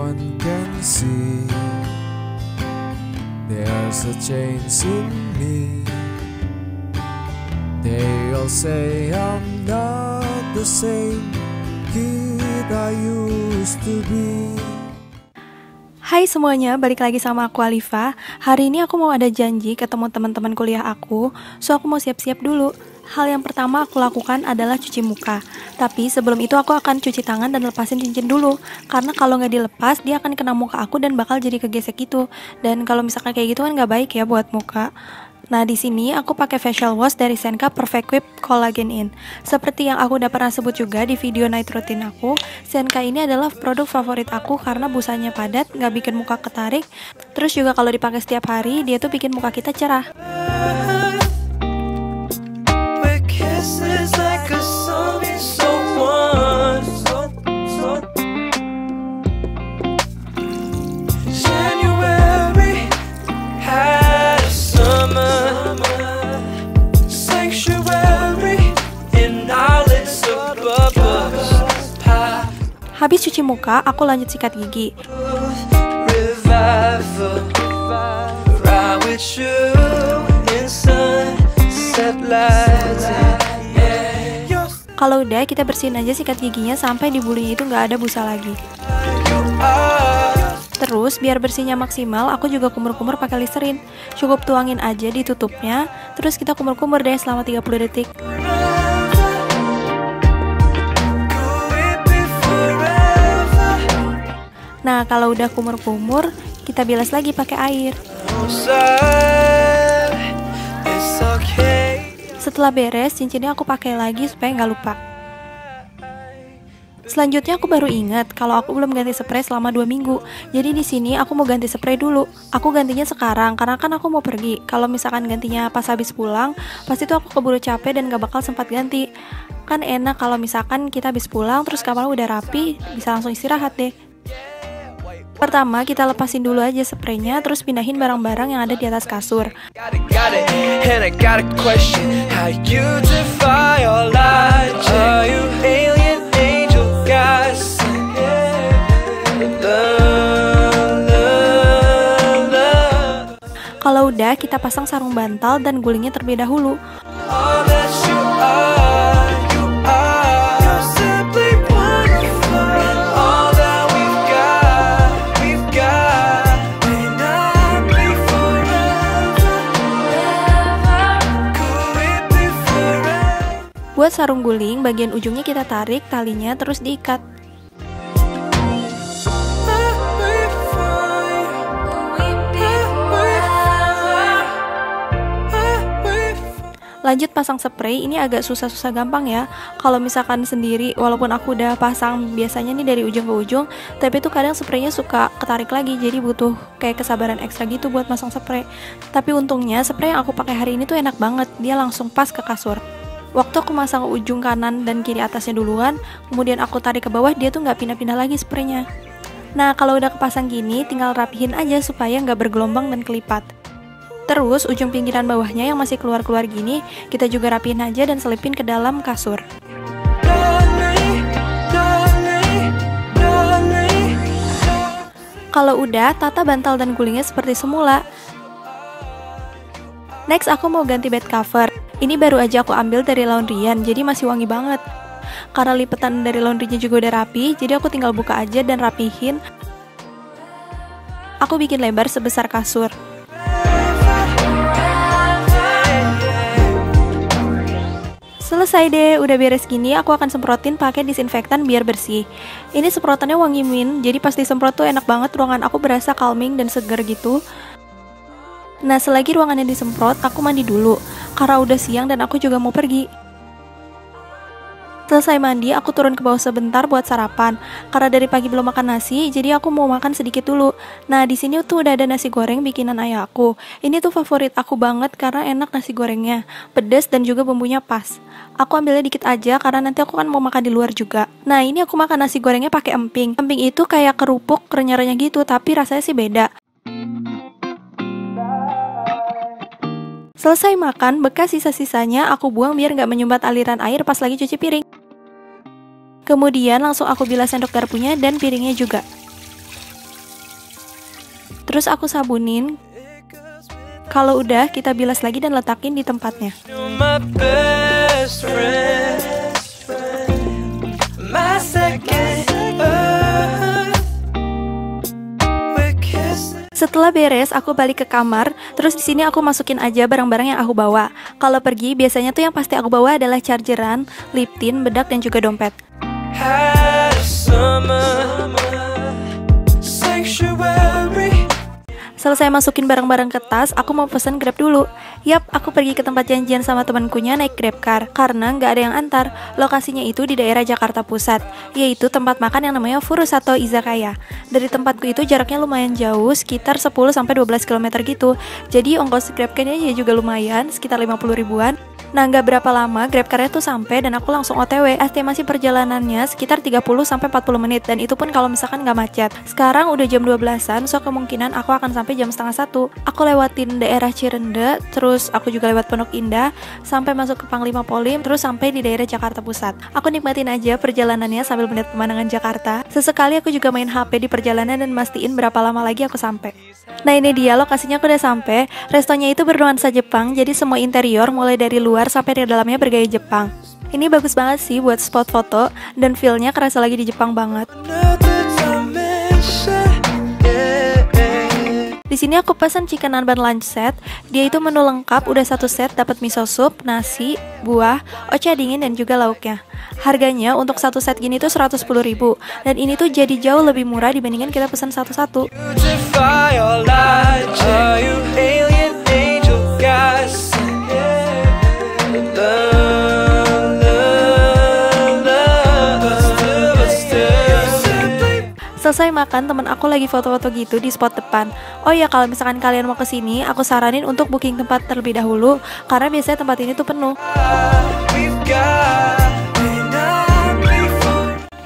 one can see there's a change in me. They all say I'm not the same kid I used to be. Hai semuanya, balik lagi sama aku Alifa. Hari ini aku mau ada janji ketemu teman-teman kuliah aku, so aku mau siap-siap dulu. Hal yang pertama aku lakukan adalah cuci muka. Tapi sebelum itu aku akan cuci tangan dan lepasin cincin dulu. Karena kalau nggak dilepas, dia akan kena muka aku dan bakal jadi kegesek gitu. Dan kalau misalkan kayak gitu kan nggak baik ya buat muka. Nah di sini aku pakai facial wash dari Senka Perfect Whip Collagen In. Seperti yang aku udah pernah sebut juga di video night routine aku, Senka ini adalah produk favorit aku karena busanya padat, nggak bikin muka ketarik. Terus juga kalau dipakai setiap hari, dia tuh bikin muka kita cerah. Habis cuci muka, aku lanjut sikat gigi. Kalau udah, kita bersihin aja sikat giginya sampai di bulunya itu nggak ada busa lagi. Terus, biar bersihnya maksimal, aku juga kumur-kumur pakai Listerine. Cukup tuangin aja di tutupnya, terus kita kumur-kumur deh selama 30 detik. Nah, kalau udah kumur-kumur, kita bilas lagi pakai air. Setelah beres, cincinnya aku pakai lagi supaya nggak lupa. Selanjutnya aku baru ingat kalau aku belum ganti spray selama 2 minggu. Jadi di sini aku mau ganti spray dulu. Aku gantinya sekarang karena kan aku mau pergi. Kalau misalkan gantinya pas habis pulang, pasti tuh aku keburu capek dan gak bakal sempat ganti. Kan enak kalau misalkan kita habis pulang terus kamarnya udah rapi, bisa langsung istirahat deh. Pertama, kita lepasin dulu aja spraynya, terus pindahin barang-barang yang ada di atas kasur. Kalau udah, kita pasang sarung bantal dan gulingnya terlebih dahulu. Buat sarung guling, bagian ujungnya kita tarik talinya terus diikat. Lanjut pasang spray, ini agak susah-susah gampang ya. Kalau misalkan sendiri, walaupun aku udah pasang biasanya nih dari ujung ke ujung, tapi tuh kadang spraynya suka ketarik lagi, jadi butuh kayak kesabaran ekstra gitu buat pasang spray. Tapi untungnya spray yang aku pakai hari ini tuh enak banget, dia langsung pas ke kasur. Waktu aku masang ujung kanan dan kiri atasnya duluan, kemudian aku tarik ke bawah, dia tuh nggak pindah-pindah lagi spraynya. Nah, kalau udah kepasang gini, tinggal rapihin aja supaya nggak bergelombang dan kelipat. Terus, ujung pinggiran bawahnya yang masih keluar-keluar gini, kita juga rapihin aja dan selipin ke dalam kasur. Kalau udah, tata bantal dan gulingnya seperti semula. Next, aku mau ganti bed cover. Ini baru aja aku ambil dari laundryan, jadi masih wangi banget. Karena lipetan dari laundrynya juga udah rapi, jadi aku tinggal buka aja dan rapihin. Aku bikin lebar sebesar kasur. Selesai deh, udah beres gini, aku akan semprotin pakai disinfektan biar bersih. Ini semprotannya wangi mint, jadi pas disemprot tuh enak banget, ruangan aku berasa calming dan segar gitu. Nah, selagi ruangannya disemprot, aku mandi dulu, karena udah siang dan aku juga mau pergi. Selesai mandi, aku turun ke bawah sebentar buat sarapan. Karena dari pagi belum makan nasi, jadi aku mau makan sedikit dulu. Nah, di sini tuh udah ada nasi goreng bikinan ayah aku. Ini tuh favorit aku banget karena enak nasi gorengnya, pedas dan juga bumbunya pas. Aku ambilnya dikit aja karena nanti aku kan mau makan di luar juga. Nah, ini aku makan nasi gorengnya pakai emping. Emping itu kayak kerupuk renyah-renyah gitu, tapi rasanya sih beda. Selesai makan, bekas sisa-sisanya aku buang biar nggak menyumbat aliran air pas lagi cuci piring. Kemudian langsung aku bilas sendok garpunya dan piringnya juga. terus aku sabunin. Kalau udah, kita bilas lagi dan letakin di tempatnya. You're my best friend, my second earth. We're kissing. Setelah beres, aku balik ke kamar. Terus di sini aku masukin aja barang-barang yang aku bawa. Kalau pergi, biasanya tuh yang pasti aku bawa adalah chargeran, lip tint, bedak, dan juga dompet. Had a summer sanctuary. Selesai masukin barang-barang ke tas, aku mau pesen Grab dulu. Yap, aku pergi ke tempat janjian sama temankunya naik Grab car, karena nggak ada yang antar. Lokasinya itu di daerah Jakarta Pusat, yaitu tempat makan yang namanya Furusato Izakaya. Dari tempatku itu jaraknya lumayan jauh, sekitar 10-12 km gitu. Jadi ongkos Grab car-nya juga lumayan, sekitar 50 ribuan. Nah, nggak berapa lama Grab car-nya tuh sampai dan aku langsung OTW. Estimasi perjalanannya sekitar 30-40 menit, dan itu pun kalau misalkan nggak macet. Sekarang udah jam 12-an, so kemungkinan aku akan sampai jam setengah 1. Aku lewatin daerah Cirende, terus aku juga lewat Pondok Indah, sampai masuk ke Panglima Polim, terus sampai di daerah Jakarta Pusat. Aku nikmatin aja perjalanannya sambil melihat pemandangan Jakarta. Sesekali aku juga main HP di perjalanan dan mastiin berapa lama lagi aku sampai. Nah, ini dia lokasinya, aku udah sampai. Restonya itu bernuansa Jepang, jadi semua interior mulai dari luar sampai di dalamnya bergaya Jepang. Ini bagus banget sih buat spot foto, dan feel-nya kerasa lagi di Jepang banget. Another dimension, yeah. Di sini aku pesan chicken nanban lunch set. Dia itu menu lengkap, udah satu set dapat miso soup, nasi, buah, ocha dingin, dan juga lauknya. Harganya untuk satu set gini tuh 110 ribu, dan ini tuh jadi jauh lebih murah dibandingkan kita pesan satu-satu. Beautify your light, are you alien angel gods? Selesai makan, temen aku lagi foto-foto gitu di spot depan. Oh ya, kalau misalkan kalian mau kesini, aku saranin untuk booking tempat terlebih dahulu, karena biasanya tempat ini tuh penuh.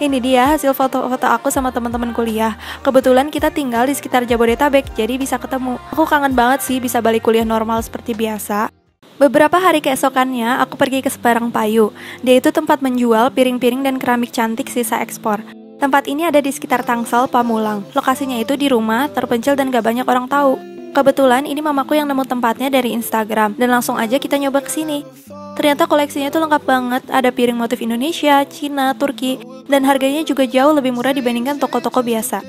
Ini dia hasil foto-foto aku sama teman-teman kuliah. Kebetulan kita tinggal di sekitar Jabodetabek, jadi bisa ketemu. Aku kangen banget sih bisa balik kuliah normal seperti biasa. Beberapa hari keesokannya, aku pergi ke Sebarang Payu. Dia itu tempat menjual piring-piring dan keramik cantik sisa ekspor. Tempat ini ada di sekitar Tangsel, Pamulang. Lokasinya itu di rumah, terpencil dan gak banyak orang tahu. Kebetulan ini mamaku yang nemu tempatnya dari Instagram, dan langsung aja kita nyoba kesini. Ternyata koleksinya itu lengkap banget, ada piring motif Indonesia, Cina, Turki, dan harganya juga jauh lebih murah dibandingkan toko-toko biasa.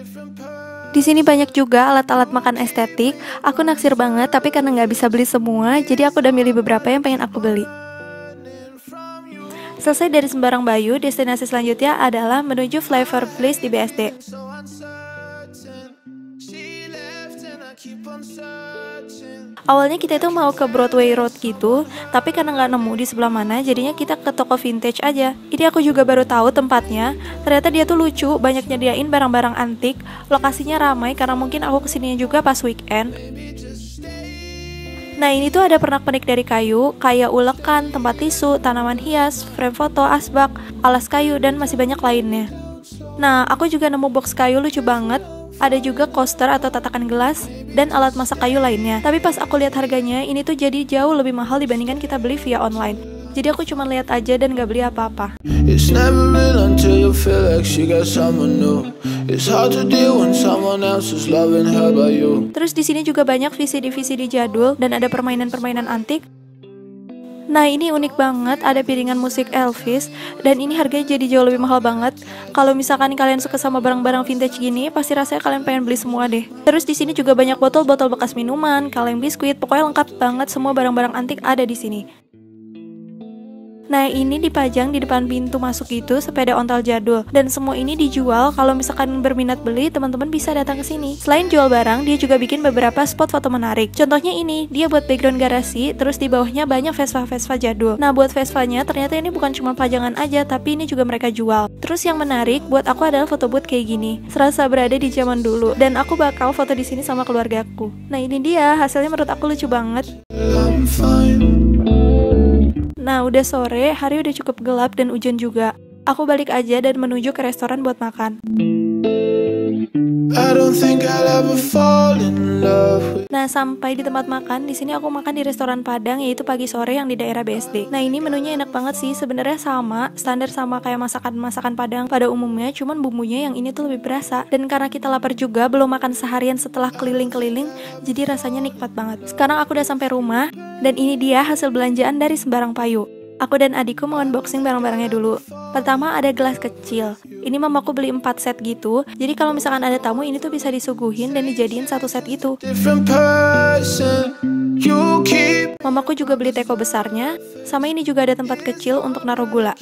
Di sini banyak juga alat-alat makan estetik. Aku naksir banget, tapi karena nggak bisa beli semua, jadi aku udah milih beberapa yang pengen aku beli. Selesai dari Sembarang Bayu, destinasi selanjutnya adalah menuju Flavor Bliss di BSD. Awalnya kita itu mau ke Broadway Road gitu, tapi karena nggak nemu di sebelah mana, jadinya kita ke toko vintage aja. Ini aku juga baru tahu tempatnya. Ternyata dia tuh lucu, banyak nyediain barang-barang antik. Lokasinya ramai karena mungkin aku kesininya juga pas weekend. Nah, ini tuh ada pernak-pernik dari kayu, kayak ulekan, tempat tisu, tanaman hias, frame foto, asbak, alas kayu, dan masih banyak lainnya. Nah, aku juga nemu box kayu lucu banget. Ada juga coaster atau tatakan gelas, dan alat masak kayu lainnya. Tapi pas aku lihat harganya, ini tuh jadi jauh lebih mahal dibandingkan kita beli via online. Jadi aku cuma lihat aja dan gak beli apa-apa. It's never real until you feel like she got someone new. It's hard to deal when someone else is loving her by you. Terus di sini juga banyak VCD-VCD jadul dan ada permainan-permainan antik. Nah, ini unik banget, ada piringan musik Elvis, dan ini harganya jadi jauh lebih mahal banget. Kalau misalkan kalian suka sama barang-barang vintage gini, pasti rasanya kalian pengen beli semua deh. Terus di sini juga banyak botol-botol bekas minuman, kaleng biskuit, pokoknya lengkap banget, semua barang-barang antik ada di sini. Nah, ini dipajang di depan pintu masuk itu sepeda ontel jadul, dan semua ini dijual. Kalau misalkan berminat beli, teman-teman bisa datang ke sini. Selain jual barang, dia juga bikin beberapa spot foto menarik. Contohnya ini, dia buat background garasi, terus di bawahnya banyak Vespa-Vespa jadul. Nah, buat Vespanya ternyata ini bukan cuma pajangan aja, tapi ini juga mereka jual. Terus yang menarik buat aku adalah foto booth kayak gini. Serasa berada di zaman dulu, dan aku bakal foto di sini sama keluargaku. Nah, ini dia, hasilnya menurut aku lucu banget. I'm fine. Nah, udah sore, hari udah cukup gelap dan hujan juga. Aku balik aja dan menuju ke restoran buat makan. I don't think I'll ever fall in love with. Nah, sampai di tempat makan, di sini aku makan di restoran Padang, yaitu pagi sore yang di daerah BSD. Nah, ini menunya enak banget sih, sebenarnya standar sama kayak masakan Padang pada umumnya, cuman bumbunya yang ini tuh lebih berasa. Dan karena kita lapar juga, belum makan seharian setelah keliling-keliling, jadi rasanya nikmat banget. Sekarang aku udah sampai rumah, dan ini dia hasil belanjaan dari Sembarang Payu. Aku dan adikku mau unboxing barang-barangnya dulu. Pertama ada gelas kecil. Ini mamaku beli 4 set gitu. Jadi kalau misalkan ada tamu, ini tuh bisa disuguhin dan dijadiin 1 set gitu. Mamaku juga beli teko besarnya. Sama ini juga ada tempat kecil untuk naruh gula.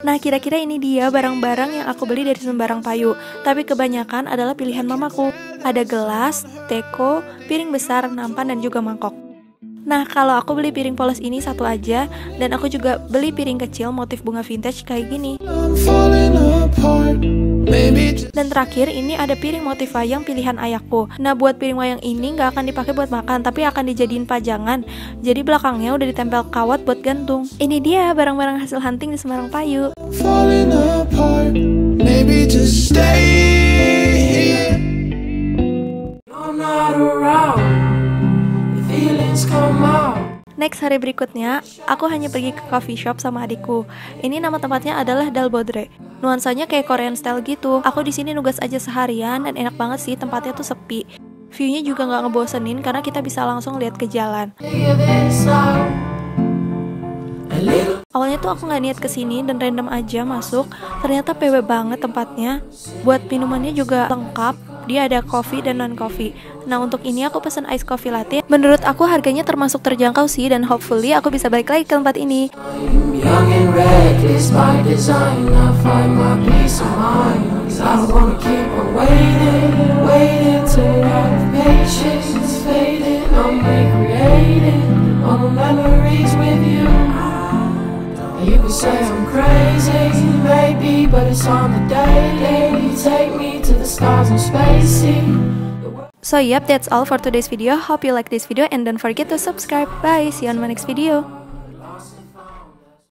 Nah, kira-kira ini dia barang-barang yang aku beli dari Sembarang Payu. Tapi kebanyakan adalah pilihan mamaku. Ada gelas, teko, piring besar, nampan, dan juga mangkok. Nah, kalau aku beli piring polos ini 1 aja. Dan aku juga beli piring kecil motif bunga vintage kayak gini. Dan terakhir ini ada piring motif wayang pilihan ayahku. Nah, buat piring wayang ini nggak akan dipakai buat makan, tapi akan dijadiin pajangan. Jadi belakangnya udah ditempel kawat buat gantung. Ini dia barang-barang hasil hunting di Sembarang Payu. Next, hari berikutnya, aku hanya pergi ke coffee shop sama adikku. Ini nama tempatnya adalah Dal Bodre. Nuansanya kayak Korean style gitu. Aku di sini nugas aja seharian dan enak banget sih, tempatnya tuh sepi. View-nya juga nggak ngebosenin karena kita bisa langsung lihat ke jalan. Awalnya tuh aku nggak niat kesini dan random aja masuk. Ternyata PW banget tempatnya. Buat minumannya juga lengkap. Dia ada coffee dan non-coffee. Nah, untuk ini aku pesen ice coffee latte. Menurut aku harganya termasuk terjangkau sih, dan hopefully aku bisa balik lagi ke tempat ini. You could say I'm crazy, maybe, but it's on the daily. Take me to the stars and spacey. So yep, that's all for today's video. Hope you like this video and don't forget to subscribe. Bye, see you on my next video.